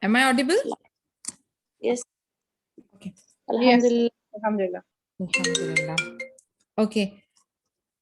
Am I audible? Yes. Okay. Alhamdulillah. Alhamdulillah. Alhamdulillah. Okay.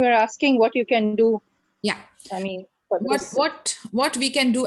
We are asking what you can do. Yeah. I mean, for this. What we can do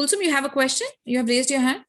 Kulsum, you have a question? You have raised your hand.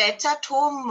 pets at home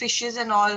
fishes and all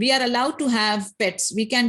We are allowed to have pets. We can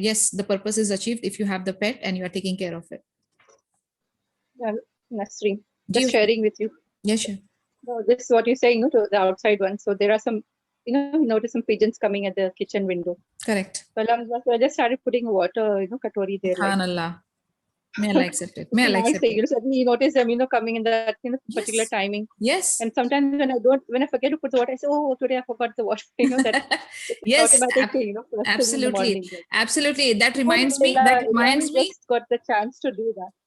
yes, the purpose is achieved if you have the pet and you are taking care of it. Nasreen, just sharing with you. Yeah, sure. No, this is what you're saying, no, to the outside one. So there are some, you notice some pigeons coming at the kitchen window. Correct. Well, I just started putting water, katori there. Subhanallah. May Allah accept it. May Allah accept it. Suddenly you notice them, coming in that particular timing. Yes. And sometimes when I forget to put the water, I say, oh, today I forgot the water. That yes, automatic thing, absolutely, absolutely. That reminds me. Just got the chance to do that.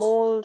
mold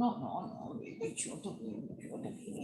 No.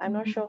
I'm not sure.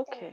Okay.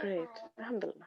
Great. Alhamdulillah.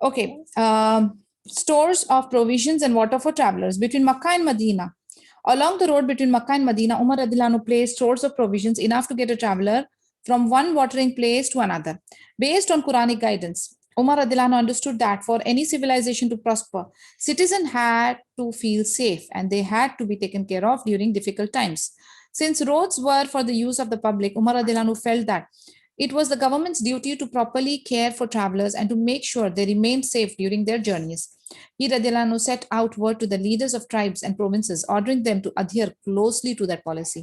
Okay. Stores of provisions and water for travelers between Makkah and Medina. Along the road between Makkah and Medina, Umar radhiyallahu anhu placed stores of provisions enough to get a traveler from one watering place to another. Based on Quranic guidance, Umar radhiyallahu anhu understood that for any civilization to prosper, citizens had to feel safe and they had to be taken care of during difficult times. Since roads were for the use of the public, Umar radhiyallahu anhu felt that it was the government's duty to properly care for travelers and to make sure they remained safe during their journeys. He radhiyallahu anhu set out word to the leaders of tribes and provinces, ordering them to adhere closely to that policy.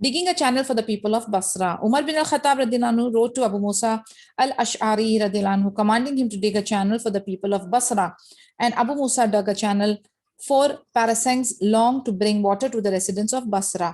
Digging a channel for the people of Basra. Umar bin al-Khattab radhiyallahu anhu wrote to Abu Musa al-Ash'ari radhiyallahu anhu, commanding him to dig a channel for the people of Basra. And Abu Musa dug a channel 4 parasangs long to bring water to the residents of Basra.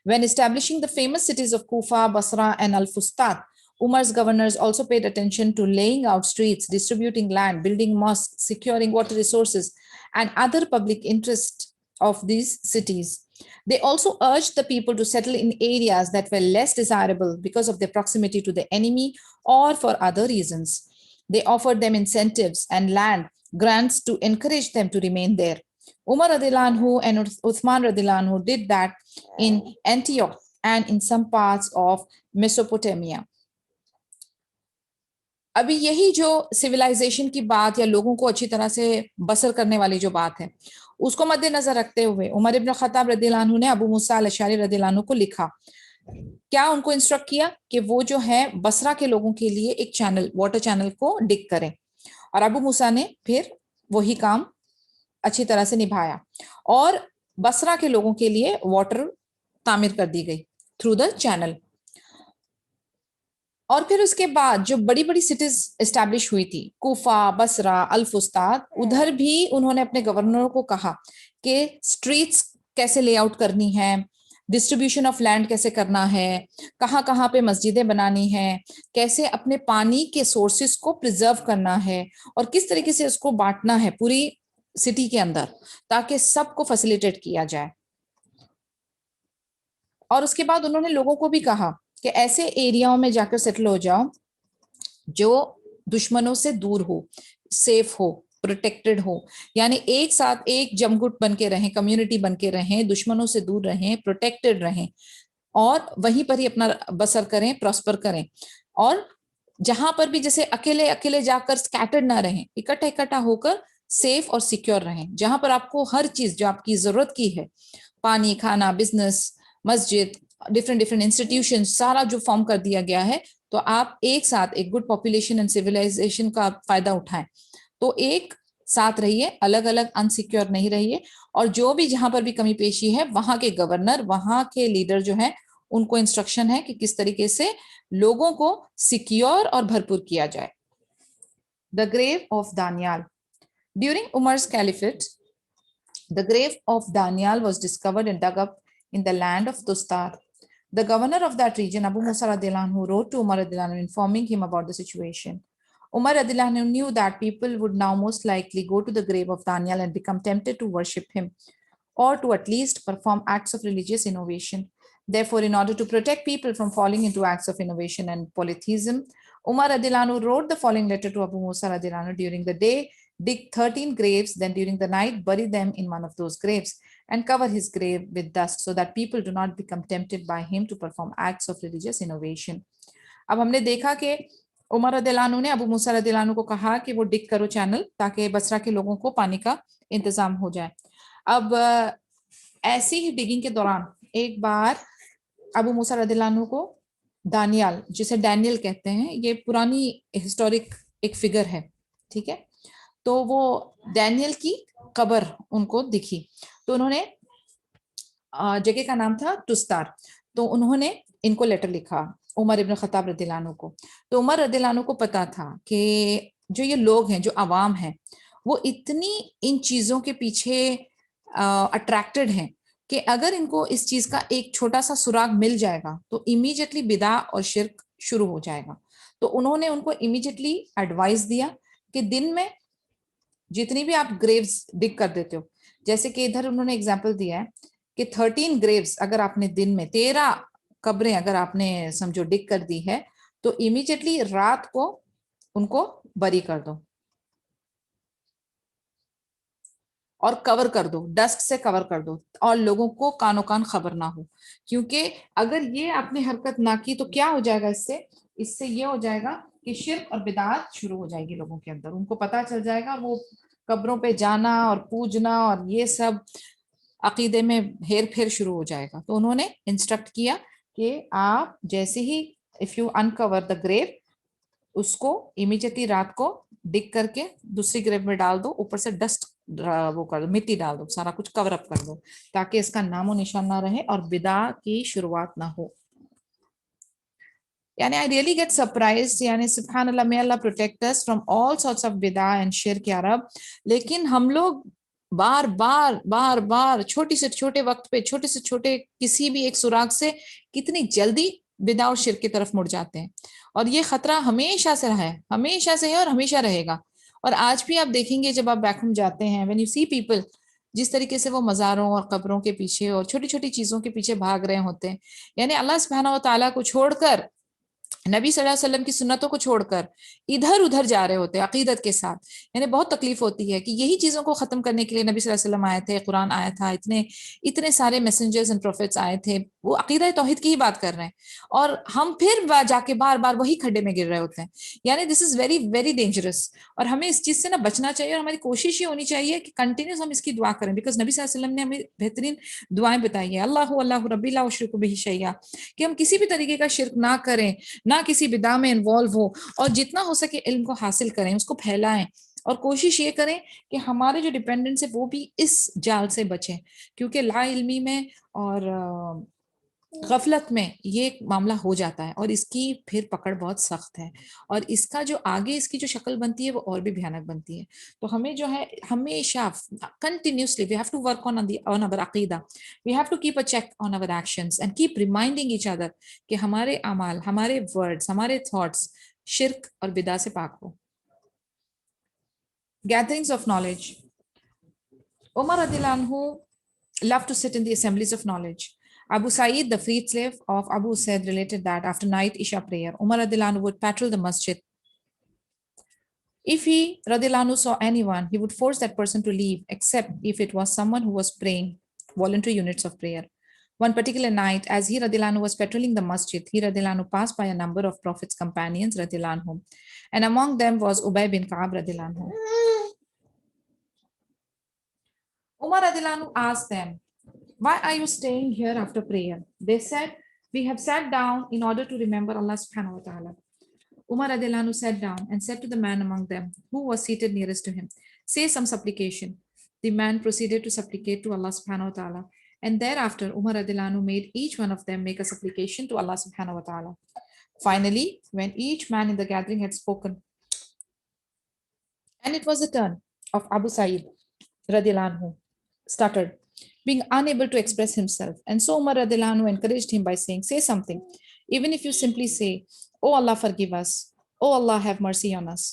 When establishing the famous cities of Kufa, Basra, and Al-Fustat, Umar's governors also paid attention to laying out streets, distributing land, building mosques, securing water resources, and other public interests of these cities. They also urged the people to settle in areas that were less desirable because of their proximity to the enemy or for other reasons. They offered them incentives and land grants to encourage them to remain there. Umar radhiyallahu anhu and Uthman radhiyallahu anhu did that in Antioch and in some parts of Mesopotamia. ابھی یہی جو civilisation کی بات یا لوگوں کو اچھی طرح سے بسر کرنے والی جو بات ہے اس کو مد نظر رکھتے ہوئے عمر ابن خطاب رضی اللہ عنہ نے ابو موسیٰ الاشعری رضی اللہ عنہ کو لکھا. کیا ان کو انسٹرکٹ کیا کہ وہ جو ہے بصرہ کے لوگوں کے لیے ایک چینل، واٹر چینل کو ڈگ کریں، اور ابو موسیٰ نے پھر وہی کام اچھی طرح سے نبھایا اور بصرہ کے لوگوں کے لیے واٹر تعمیر کر دی گئی تھرو دا چینل. اور پھر اس کے بعد جو بڑی بڑی سٹیز اسٹیبلش ہوئی تھی، کوفہ، بصرہ، الفسطاط، ادھر بھی انہوں نے اپنے گورنروں کو کہا کہ اسٹریٹس کیسے لے آؤٹ کرنی ہے، ڈسٹریبیوشن آف لینڈ کیسے کرنا ہے، کہاں کہاں پہ مسجدیں بنانی ہیں، کیسے اپنے پانی کے سورسز کو پریزرو کرنا ہے، اور کس طریقے سے اس کو بانٹنا ہے پوری سٹی کے اندر تاکہ سب کو فیسیلیٹیٹ کیا جائے. اور اس کے بعد انہوں نے لوگوں کو بھی کہا کہ ایسے ایریاؤں میں جا کر سیٹل ہو جاؤ جو دشمنوں سے دور ہو، سیف ہو، پروٹیکٹڈ ہو، یعنی ایک ساتھ ایک جمگٹ بن کے رہیں، کمیونٹی بن کے رہیں، دشمنوں سے دور رہیں، پروٹیکٹڈ رہیں، اور وہیں پر ہی اپنا بسر کریں، پراسپر کریں. اور جہاں پر بھی جیسے اکیلے اکیلے جا کر سکیٹرڈ نہ رہیں، اکٹھا ہو کر سیف اور سیکیور رہیں، جہاں پر آپ کو ہر چیز جو آپ کی ضرورت کی ہے، پانی، کھانا، بزنس، مسجد، ڈفرینٹ انسٹیٹیوشن، سارا جو فارم کر دیا گیا ہے، تو آپ ایک ساتھ ایک گڈ پاپولیشن اینڈ سویلائزیشن کا فائدہ اٹھائیں. تو ایک ساتھ رہیے، الگ الگ انسیکیور نہیں رہیے، اور جو بھی جہاں پر بھی کمی پیشی ہے وہاں کے گورنر، وہاں کے لیڈر جو ہیں ان کو انسٹرکشن ہے کہ کس طریقے سے لوگوں کو سیکیور اور بھرپور کیا جائے. The grave of Daniel. During عمر's caliphate, the grave of Daniel was discovered and dug up in the land of Tustar. The governor of that region, Abu Musa radhiyallahu anhu, wrote to Umar radhiyallahu anhu informing him about the situation. Umar radhiyallahu anhu knew that people would now most likely go to the grave of Daniel and become tempted to worship him, or to at least perform acts of religious innovation. Therefore, in order to protect people from falling into acts of innovation and polytheism, Umar radhiyallahu anhu wrote the following letter to Abu Musa radhiyallahu anhu: during the day, dig 13 graves, then during the night bury them in one of those graves, and cover his grave with dust, so that people do not become tempted by him to perform acts of religious innovation. اب ہم نے دیکھا کہ عمر رضی اللہ عنہ نے ابو موسیٰ رضی اللہ عنہ کو کہا کہ وہ ڈگ کرو چینل تاکہ بصرہ کے لوگوں کو پانی کا انتظام ہو جائے. اب ایسی ہی ڈگنگ کے دوران ایک بار ابو موسیٰ رضی اللہ عنہ کو دانیال، جسے ڈینیل کہتے ہیں، یہ پرانی ہسٹورک ایک فگر ہے، ٹھیک ہے، تو وہ ڈینیل کی قبر ان کو دکھی. تو انہوں نے، جگہ کا نام تھا ٹستار، تو انہوں نے ان کو لیٹر لکھا عمر ابن خطاب رضی اللہ عنہ کو. تو عمر رضی اللہ عنہ کو پتا تھا کہ جو یہ لوگ ہیں، جو عوام ہیں، وہ اتنی ان چیزوں کے پیچھے اٹریکٹڈ ہیں کہ اگر ان کو اس چیز کا ایک چھوٹا سا سراغ مل جائے گا تو امیجیٹلی بدعت اور شرک شروع ہو جائے گا. تو انہوں نے ان کو امیجیٹلی ایڈوائز دیا کہ دن میں جتنی بھی آپ گریوز ڈگ کر دیتے ہو، جیسے کہ ادھر انہوں نے ایگزامپل دیا ہے کہ 13 گریوز اگر آپ نے دن میں 13 قبریں اگر آپ نے سمجھو ڈگ کر دی ہے، تو امیجیٹلی رات کو ان کو بری کر دو اور کور کر دو، ڈسٹ سے کور کر دو، اور لوگوں کو کانوں کان خبر نہ ہو. کیونکہ اگر یہ آپ نے حرکت نہ کی تو کیا ہو جائے گا، اس سے یہ ہو جائے گا کہ شرک اور بدعت شروع ہو جائے گی لوگوں کے اندر. ان کو پتہ چل جائے گا، وہ قبروں پہ جانا اور پوجنا اور یہ سب عقیدے میں ہیر پھیر شروع ہو جائے گا. تو انہوں نے انسٹرکٹ کیا کہ آپ جیسے ہی اف یو انکور دا گریو، اس کو امیجیٹلی رات کو ڈگ کر کے دوسری گریو میں ڈال دو، اوپر سے ڈسٹ وہ کر دو، مٹی ڈال دو، سارا کچھ کور اپ کر دو تاکہ اس کا نام و نشان نہ رہے اور بدعت کی شروعات نہ ہو. یعنی I really get surprised، یعنی سبحان اللہ، may Allah protect us from all sorts of بدعت and شرک یا رب. لیکن ہم لوگ بار بار چھوٹی سے چھوٹے وقت پہ، چھوٹے سے چھوٹے کسی بھی ایک سراغ سے کتنی جلدی بدعت اور شرک کی طرف مڑ جاتے ہیں. اور یہ خطرہ ہمیشہ سے رہا ہے، ہمیشہ سے ہے اور ہمیشہ رہے گا. اور آج بھی آپ دیکھیں گے جب آپ بیک ہوم جاتے ہیں، when you see people، جس طریقے سے وہ مزاروں اور قبروں کے پیچھے اور چھوٹی چھوٹی چیزوں کے پیچھے بھاگ رہے ہوتے ہیں، یعنی اللہ سبحانہ و تعالیٰ کو چھوڑ کر نبی صلی اللہ علیہ وسلم کی سنتوں کو چھوڑ کر ادھر ادھر جا رہے ہوتے عقیدت کے ساتھ. یعنی بہت تکلیف ہوتی ہے کہ یہی چیزوں کو ختم کرنے کے لیے نبی صلی اللہ علیہ وسلم آئے تھے, قرآن آیا تھا, اتنے سارے میسنجرز اینڈ پروفیٹس آئے تھے, وہ عقیدہ توحید کی ہی بات کر رہے ہیں, اور ہم پھر جا کے بار بار وہی کھڈے میں گر رہے ہوتے ہیں. یعنی دس از ویری ویری ڈینجرس, اور ہمیں اس چیز سے نہ بچنا چاہیے, اور ہماری کوشش یہ ہونی چاہیے کہ کنٹینیوس ہم اس کی دعا کریں, بیکاز نبی صلی اللہ علیہ وسلم نے ہمیں بہترین دعائیں بتائی ہیں. اللہ ربی لا اشرک بہ شیئا, کہ ہم کسی بھی طریقے کا شرک نہ کریں, نہ کسی بدعت میں انوالو ہو, اور جتنا ہو سکے علم کو حاصل کریں, اس کو پھیلائیں, اور کوشش یہ کریں کہ ہمارے جو ڈیپینڈنٹس ہیں وہ بھی اس جال سے بچیں, کیونکہ لا علمی میں اور غفلت میں یہ معاملہ ہو جاتا ہے, اور اس کی پھر پکڑ بہت سخت ہے, اور اس کا جو آگے اس کی جو شکل بنتی ہے وہ اور بھی بھیانک بنتی ہے. تو ہمیں جو ہے ہمیشہ continuously we have to work on our عقیدہ, we have to keep a check on our actions and keep reminding each other کہ ہمارے اعمال, ہمارے ورڈز, ہمارے تھاٹس شرک اور بدعت سے پاک ہو. Gatherings of knowledge. Umar radiallahu anhu loved to sit in the assemblies of knowledge. Abu Sa'id, the freed slave of Abu Usaid, related that after night Isha prayer, Umar radiallahu anhu would patrol the masjid. If he radiallahu anhu saw anyone, he would force that person to leave, except if it was someone who was praying voluntary units of prayer. One particular night, as he radiallahu anhu was patrolling the masjid, he radiallahu anhu passed by a number of Prophet's companions radiallahu anhu, and among them was Ubay bin Ka'ab radiallahu anhu. Umar radiallahu anhu asked them, "Why are you staying here after prayer?" They said, "We have sat down in order to remember Allah subhanahu wa ta'ala." Umar radiallahu anhu sat down and said to the man among them who was seated nearest to him, "Say some supplication." The man proceeded to supplicate to Allah subhanahu wa ta'ala, and thereafter Umar radiallahu anhu made each one of them make a supplication to Allah subhanahu wa ta'ala. Finally, when each man in the gathering had spoken, and it was the turn of Abu Sa'id radiallahu anhu, stuttered, being unable to express himself. And so Umar radiallahu anhu encouraged him by saying, "Say something, even if you simply say, 'Oh Allah, forgive us. Oh Allah, have mercy on us.'"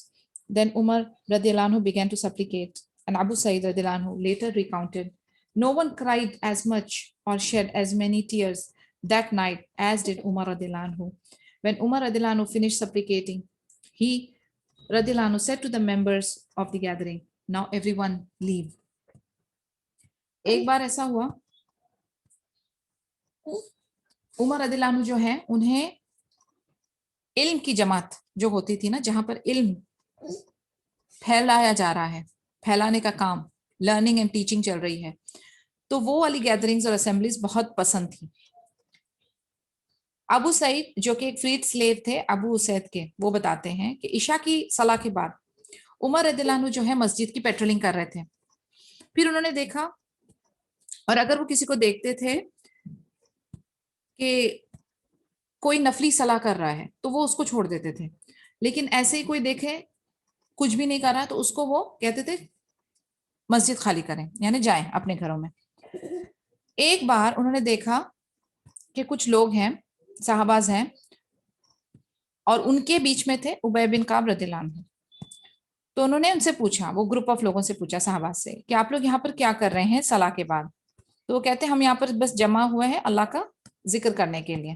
Then Umar radiallahu anhu began to supplicate, and Abu Sa'id radiallahu anhu later recounted, "No one cried as much or shed as many tears that night as did Umar radiallahu anhu." When Umar radiallahu anhu finished supplicating, he radiallahu anhu said to the members of the gathering, "Now everyone leave." ایک بار ایسا ہوا, عمر رضی اللہ عنہ جو ہے انہیں علم کی جماعت جو ہوتی تھی نا, جہاں پر علم پھیلایا جا رہا ہے, پھیلانے کا کام, لرننگ اینڈ ٹیچنگ چل رہی ہے, تو وہ والی گیدرنگز اور اسمبلیز بہت پسند تھی. ابو سعید جو کہ ایک فریڈ سلیو تھے ابو اسید کے, وہ بتاتے ہیں کہ عشاء کی صلاح کے بعد عمر رضی اللہ عنہ جو ہے مسجد کی پیٹرولنگ کر رہے تھے. پھر انہوں نے دیکھا, اور اگر وہ کسی کو دیکھتے تھے کہ کوئی نفلی صلاح کر رہا ہے تو وہ اس کو چھوڑ دیتے تھے, لیکن ایسے ہی کوئی دیکھے کچھ بھی نہیں کر رہا تو اس کو وہ کہتے تھے مسجد خالی کریں, یعنی جائیں اپنے گھروں میں. ایک بار انہوں نے دیکھا کہ کچھ لوگ ہیں, صحاباز ہیں, اور ان کے بیچ میں تھے ابی بن کعب رضی اللہ عنہ. تو انہوں نے ان سے پوچھا, وہ گروپ آف لوگوں سے پوچھا صحاباز سے, کہ آپ لوگ یہاں پر کیا کر رہے ہیں صلاح کے بعد؟ تو وہ کہتے ہیں ہم یہاں پر بس جمع ہوئے ہیں اللہ کا ذکر کرنے کے لیے.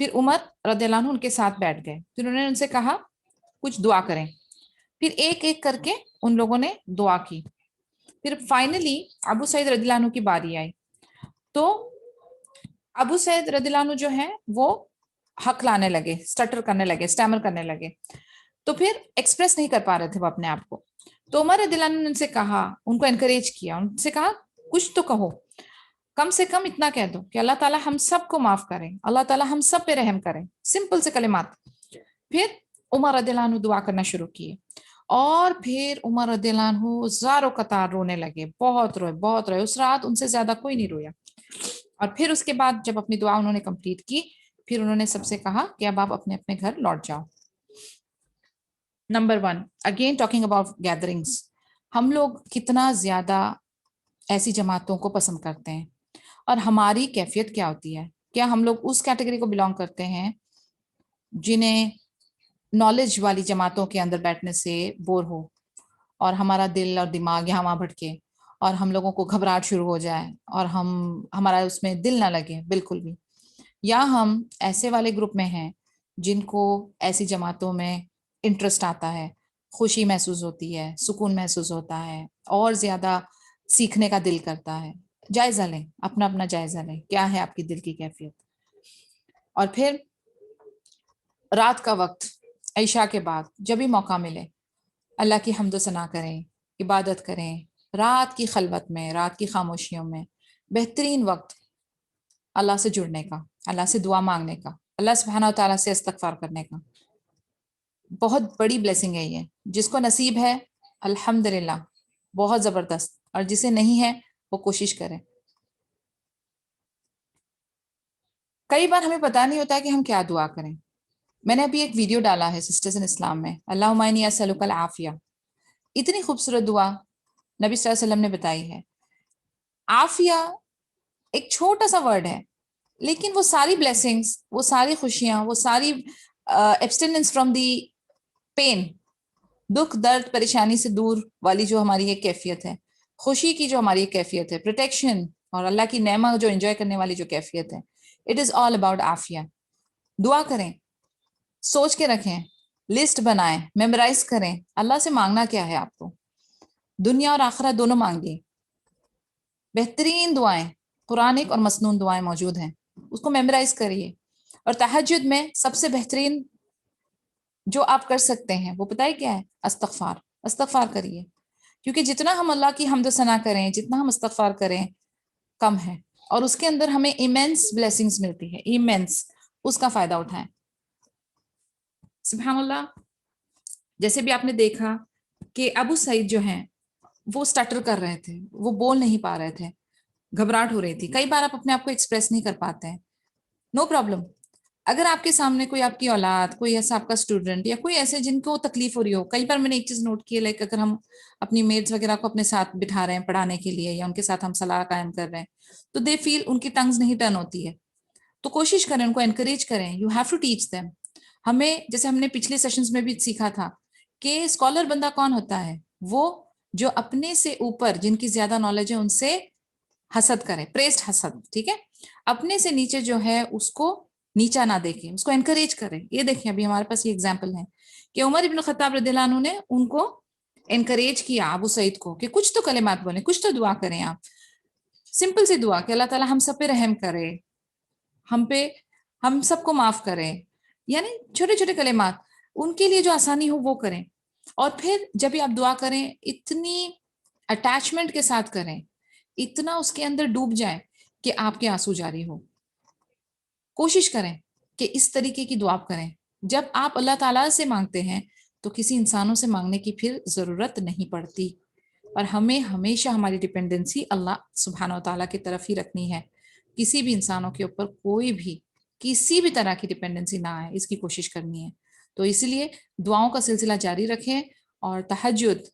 پھر عمر رضی اللہ عنہ ان کے ساتھ بیٹھ گئے. پھر انہوں نے ان سے کہا کچھ دعا کریں. پھر ایک ایک کر کے ان لوگوں نے دعا کی. پھر فائنلی ابو سعید رضی اللہ عنہ کی باری آئی. تو ابو سعید رضی اللہ عنہ جو ہے وہ حق لانے لگے, سٹر کرنے لگے, اسٹیمر کرنے لگے, تو پھر ایکسپریس نہیں کر پا رہے تھے وہ اپنے آپ کو. تو عمر رضی اللہ عنہ نے ان سے کہا, ان کو انکریج کیا, ان سے کہا کچھ تو کہو, کم سے کم اتنا کہہ دو کہ اللہ تعالیٰ ہم سب کو معاف کریں, اللہ تعالیٰ ہم سب پہ رحم کریں, سمپل سے کلمات. پھر عمر رضی اللہ عنہ دعا کرنا شروع کیے, اور پھر عمر رضی اللہ عنہ زاروں قطار رونے لگے, بہت روئے بہت روئے. اس رات ان سے زیادہ کوئی نہیں رویا. اور پھر اس کے بعد جب اپنی دعا انہوں نے کمپلیٹ کی, پھر انہوں نے سب سے کہا کہ اب آپ اپنے اپنے گھر لوٹ جاؤ. Number 1, again talking about gatherings. ہم لوگ کتنا زیادہ ایسی جماعتوں کو پسند کرتے ہیں, اور ہماری کیفیت کیا ہوتی ہے؟ کیا ہم لوگ اس کیٹیگری کو بلانگ کرتے ہیں جنہیں نالج والی جماعتوں کے اندر بیٹھنے سے بور ہو, اور ہمارا دل اور دماغ یہاں وہاں بھٹکے, اور ہم لوگوں کو گھبراہٹ شروع ہو جائے, اور ہمارا اس میں دل نہ لگے بالکل بھی؟ یا ہم ایسے والے گروپ میں ہیں جن کو ایسی جماعتوں میں انٹرسٹ آتا ہے, خوشی محسوس ہوتی ہے, سکون محسوس ہوتا ہے, اور زیادہ سیکھنے کا دل کرتا ہے, جائزہ لیں, اپنا اپنا جائزہ لیں, کیا ہے آپ کی دل کی کیفیت. اور پھر رات کا وقت عشاء کے بعد جب بھی موقع ملے اللہ کی حمد و ثنا کریں, عبادت کریں. رات کی خلوت میں, رات کی خاموشیوں میں بہترین وقت اللہ سے جڑنے کا, اللہ سے دعا مانگنے کا, اللہ سبحانہ و تعالیٰ سے استغفار کرنے کا. بہت بڑی بلیسنگ ہے یہ, جس کو نصیب ہے الحمدللہ بہت زبردست, اور جسے نہیں ہے وہ کوشش کرے. کئی بار ہمیں پتہ نہیں ہوتا کہ ہم کیا دعا کریں. میں نے ابھی ایک ویڈیو ڈالا ہے سسٹرز ان اسلام میں, اللہم انی اسألک العافیہ. اتنی خوبصورت دعا نبی صلی اللہ علیہ وسلم نے بتائی ہے. عافیہ ایک چھوٹا سا ورڈ ہے, لیکن وہ ساری بلیسنگز, وہ ساری خوشیاں, وہ ساری ایبسٹیننس فرام دی پین, دکھ درد پریشانی سے دور والی جو ہماری یہ کیفیت ہے, خوشی کی جو ہماری یہ کیفیت ہے, پروٹیکشن اور اللہ کی نعمت جو انجوائے کرنے والی جو کیفیت ہے, اٹ از آل اباؤٹ عافیہ. دعا کریں, سوچ کے رکھیں, لسٹ بنائیں, میمورائز کریں اللہ سے مانگنا کیا ہے آپ کو. دنیا اور آخرت دونوں مانگیے. بہترین دعائیں, قرآنک اور مسنون دعائیں موجود ہیں, اس کو میمورائز کریے. اور تہجد میں سب سے بہترین جو آپ کر سکتے ہیں وہ پتہ ہے کیا ہے؟ استغفار. استغفار کریے, کیونکہ جتنا ہم اللہ کی حمد و ثنا کریں, جتنا ہم استغفار کریں کم ہے, اور اس کے اندر ہمیں ایمنس بلیسنگز ملتی ہے, ایمنس. اس کا فائدہ اٹھائیں. سبحان اللہ. جیسے بھی آپ نے دیکھا کہ ابو سعید جو ہیں وہ سٹر کر رہے تھے, وہ بول نہیں پا رہے تھے, گھبراہٹ ہو رہی تھی. کئی بار آپ اپنے آپ کو ایکسپریس نہیں کر پاتے ہیں, نو پرابلم. اگر آپ کے سامنے کوئی آپ کی اولاد, کوئی ایسا آپ کا اسٹوڈنٹ یا کوئی ایسے جن کو تکلیف ہو رہی ہو, کئی بار میں نے ایک چیز نوٹ کی ہے, لائک اگر ہم اپنی میڈس وغیرہ کو اپنے ساتھ بٹھا رہے ہیں پڑھانے کے لیے, یا ان کے ساتھ ہم صلاح قائم کر رہے ہیں, تو دے فیل ان کی ٹنگز نہیں ٹرن ہوتی ہے, تو کوشش کریں ان کو انکریج کریں. You have to teach them. ہمیں جیسے ہم نے پچھلے سیشنز میں بھی سیکھا تھا کہ اسکالر بندہ کون ہوتا ہے, وہ جو اپنے سے اوپر جن کی زیادہ نالج ہے ان سے حسد کرے, پریسڈ حسد, ٹھیک ہے. اپنے سے نیچے جو ہے اس کو نیچا نہ دیکھیں, اس کو انکریج کریں. یہ دیکھیں ابھی ہمارے پاس یہ ایگزامپل ہے کہ عمر ابن خطاب رضی اللہ عنہ نے ان کو انکریج کیا, ابو سعید کو, کہ کچھ تو کلمات بولیں, کچھ تو دعا کریں آپ, سمپل سی دعا کہ اللہ تعالیٰ ہم سب پہ رحم کرے, ہم سب کو معاف کرے. یعنی چھوٹے چھوٹے کلمات ان کے لیے جو آسانی ہو وہ کریں. اور پھر جب بھی آپ دعا کریں اتنی اٹیچمنٹ کے ساتھ کریں, اتنا اس کے اندر ڈوب جائیں کہ آپ کے آنسو جاری ہو. کوشش کریں کہ اس طریقے کی دعا کریں. جب آپ اللہ تعالیٰ سے مانگتے ہیں تو کسی انسانوں سے مانگنے کی پھر ضرورت نہیں پڑتی, اور ہمیں ہمیشہ ہماری ڈپینڈنسی اللہ سبحانہ و تعالیٰ کی طرف ہی رکھنی ہے. کسی بھی انسانوں کے اوپر کوئی بھی کسی بھی طرح کی ڈپینڈنسی نہ آئے, اس کی کوشش کرنی ہے. تو اس لیے دعاؤں کا سلسلہ جاری رکھیں, اور تہجد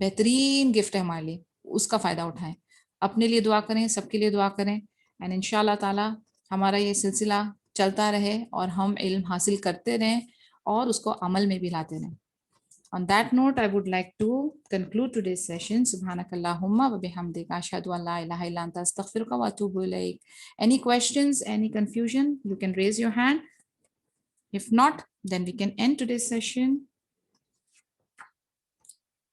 بہترین گفٹ ہے ہمارے لیے, اس کا فائدہ اٹھائیں. اپنے لیے دعا کریں, سب کے لیے دعا کریں, اینڈ ان شاء اللہ تعالیٰ ہمارا یہ سلسلہ چلتا رہے اور ہم علم حاصل کرتے رہیں اور اس کو عمل میں بھی لاتے رہیں. On that note, I would like to conclude today's session. Subhanak Allahumma wa bihamdika ashhadu an la ilaha illa anta astaghfiruka wa atubu ilaik. Any questions, any confusion, you can raise your hand. If not, then we can end today's session.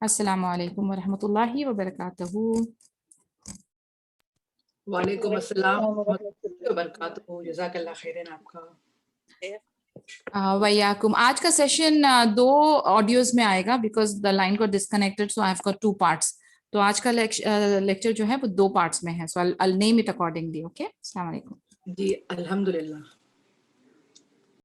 Assalamu alaikum wa rahmatullahi wa barakatuhu. وعلیکم السلام ورحمۃ اللہ وبرکاتہ. جزاک اللہ خیرن آپ کا. ویاکم. آج کا session 2 audios میں آئے گا because the line got disconnected, so I have got 2 parts. تو آج کا لیکچر جو ہے وہ 2 parts میں ہے, سو I'll name it accordingly. Okay, السلام علیکم. جی الحمدللہ.